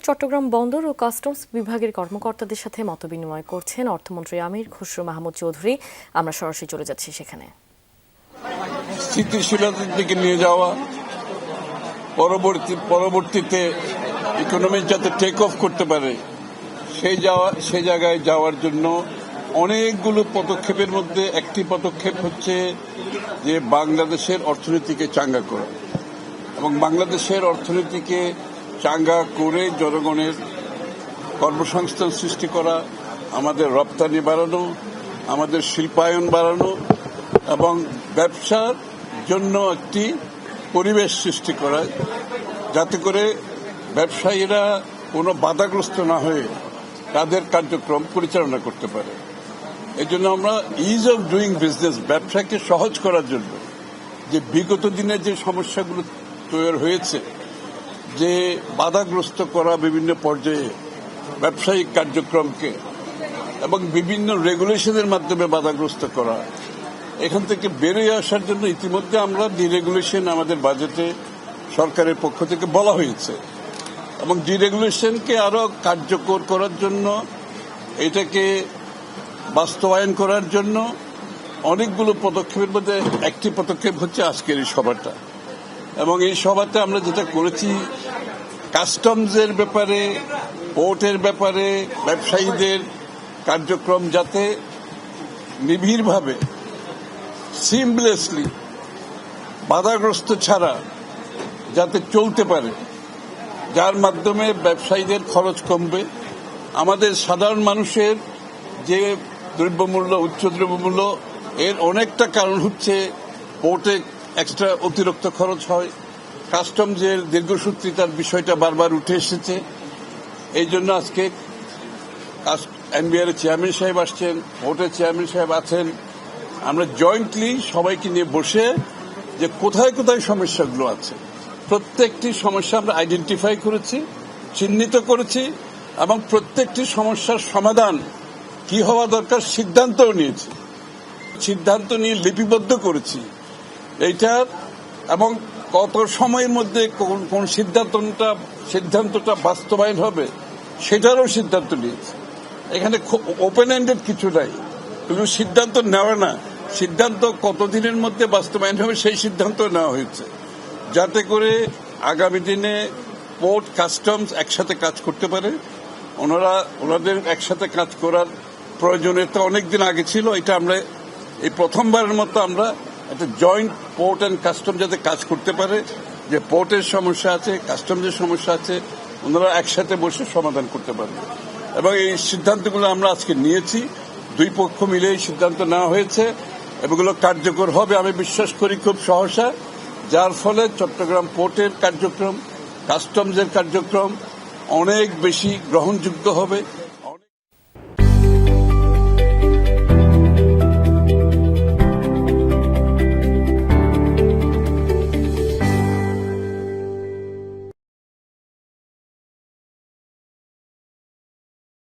চট্টগ্রাম বন্দর ও কাস্টমস বিভাগের কর্মকর্তাদের সাথে মতবিনিময় করছেন অর্থমন্ত্রী আমির খসরু মাহমুদ চৌধুরী। আমরা সরাসরি চলে যাচ্ছি সেখানে। স্থিতিশীলতার দিকে নিয়ে যাওয়া, পরবর্তীতে ইকোনমি যাতে টেক অফ করতে পারে সেই জায়গায় যাওয়ার জন্য অনেকগুলো পদক্ষেপের মধ্যে একটি পদক্ষেপ হচ্ছে যে বাংলাদেশের অর্থনীতিকে চাঙ্গা করা এবং বাংলাদেশের অর্থনীতিকে চাঙ্গা করে জনগণের কর্মসংস্থান সৃষ্টি করা, আমাদের রপ্তানি বাড়ানো, আমাদের শিল্পায়ন বাড়ানো এবং ব্যবসার জন্য একটি পরিবেশ সৃষ্টি করা, যাতে করে ব্যবসায়ীরা কোনো বাধাগ্রস্ত না হয়ে তাদের কার্যক্রম পরিচালনা করতে পারে। এই জন্য আমরা ইজ অফ ডুইং বিজনেস, ব্যবসাকে সহজ করার জন্য যে বিগত দিনে যে সমস্যাগুলো তৈরি হয়েছে, যে বাধাগ্রস্ত করা বিভিন্ন পর্যায়ে ব্যবসায়িক কার্যক্রমকে এবং বিভিন্ন রেগুলেশনের মাধ্যমে বাধাগ্রস্ত করা, এখান থেকে বেরিয়ে আসার জন্য ইতিমধ্যে আমরা ডিরেগুলেশন আমাদের বাজেটে সরকারের পক্ষ থেকে বলা হয়েছে এবং ডিরেগুলেশনকে আরো কার্যকর করার জন্য, এটাকে বাস্তবায়ন করার জন্য অনেকগুলো পদক্ষেপের মধ্যে একটি পদক্ষেপ হচ্ছে আজকের এই সভাটা। এবং এই সভাতে আমরা যেটা করেছি, কাস্টমসের ব্যাপারে, পোর্টের ব্যাপারে ব্যবসায়ীদের কার্যক্রম যাতে নিবিড়ভাবে সিমলেসলি বাধাগ্রস্ত ছাড়া যাতে চলতে পারে, যার মাধ্যমে ব্যবসায়ীদের খরচ কমবে, আমাদের সাধারণ মানুষের যে দ্রব্যমূল্য, উচ্চ দ্রব্যমূল্য, এর অনেকটা কারণ হচ্ছে পোর্টে এক্সট্রা অতিরিক্ত খরচ হয়, কাস্টমসের দীর্ঘসূত্রিতার বিষয়টা বারবার উঠে এসেছে। এই জন্য আজকে এনবিআর চেয়ারম্যান সাহেব আসছেন, পোর্টের চেয়ারম্যান সাহেব আছেন, আমরা জয়েন্টলি সবাইকে নিয়ে বসে যে কোথায় কোথায় সমস্যাগুলো আছে, প্রত্যেকটি সমস্যা আমরা আইডেন্টিফাই করেছি, চিহ্নিত করেছি এবং প্রত্যেকটি সমস্যার সমাধান কি হওয়া দরকার সিদ্ধান্তও নিয়েছি, সিদ্ধান্ত নিয়ে লিপিবদ্ধ করেছি এইটার, এবং কত সময়ের মধ্যে কোন সিদ্ধান্তটা বাস্তবায়ন হবে সেটারও সিদ্ধান্ত নিয়েছি। এখানে ওপেন এন্ডেড কিছু নাই, কিন্তু সিদ্ধান্ত নেওয়া না, সিদ্ধান্ত কতদিনের মধ্যে বাস্তবায়ন হবে সেই সিদ্ধান্ত নেওয়া হয়েছে, যাতে করে আগামী দিনে পোর্ট কাস্টমস একসাথে কাজ করতে পারে। ওনাদের একসাথে কাজ করার প্রয়োজনীয়তা অনেকদিন আগে ছিল, এটা আমরা এই প্রথমবারের মতো আমরা একটা জয়েন্ট পোর্ট অ্যান্ড কাস্টম যাতে কাজ করতে পারে, যে পোর্টের সমস্যা আছে, কাস্টমসের সমস্যা আছে, ওনারা একসাথে বসে সমাধান করতে পারবে। এবং এই সিদ্ধান্তগুলো আমরা আজকে নিয়েছি, দুই পক্ষ মিলে এই সিদ্ধান্ত নেওয়া হয়েছে, এগুলো কার্যকর হবে আমি বিশ্বাস করি খুব সহসা, যার ফলে চট্টগ্রাম পোর্টের কার্যক্রম, কাস্টমসের কার্যক্রম অনেক বেশি গ্রহণযোগ্য হবে।